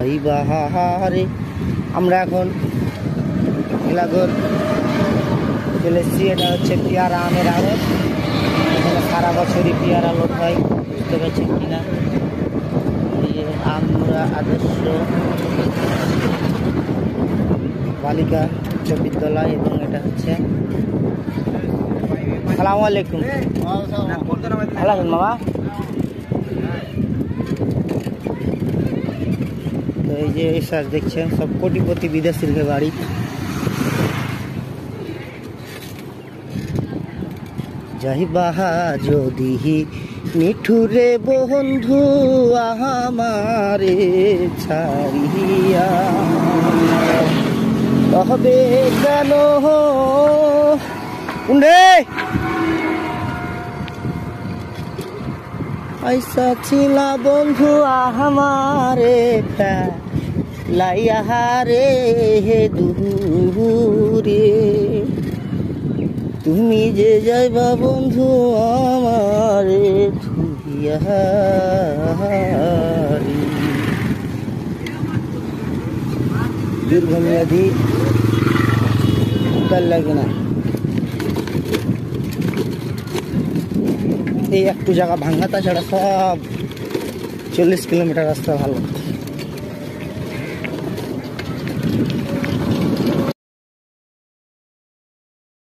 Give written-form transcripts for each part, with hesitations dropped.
এই বাহারে আমরা এখন এলাকার চলে এসেছি। এটা হচ্ছে পেয়ারা আমের আড়ত। এখানে সারা বছরই পেয়ারা লোড হয়, বুঝতে পারছেন কিনা। আমরা আদর্শ বালিকা উচ্চ বিদ্যালয় এবং এটা হচ্ছে আসসালামু আলাইকুম। ভালো আছেন মামা? তো এই যে স্যার দেখছেন সব কোটিপতি বিদেশির বাড়ি। যাইবাহা যদি মিঠুরে বন্ধু আমারে ছাড়িয়া, তবে কেন উন্ডে আইসা ছিলা বন্ধু আমারে লাইয়া রে দূরে, তুমি যে যাইবা বন্ধু আমারে ধুইয়া। দীর্ঘমেয়াদী তার লাগে না, এই একটু জায়গা ভাঙা, তাছাড়া সব 40 কিলোমিটার রাস্তা ভালো।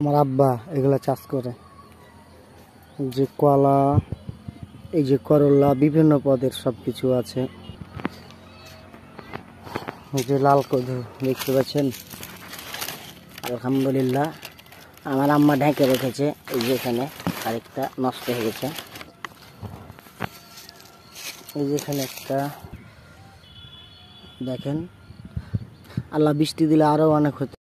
আমার আব্বা এগুলা চাষ করে, যে কলা, এই যে করলা, বিভিন্ন পদের সব কিছু আছে। এই যে লাল কদু দেখতে পাচ্ছেন, আলহামদুলিল্লাহ আমার আম্মা ঢেকে রেখেছে। এই যে এখানে আরেকটা নষ্ট হয়ে গেছে, এই যে এখানে একটা দেখেন। আল্লাহ বৃষ্টি দিলে আরো অনেক হতো।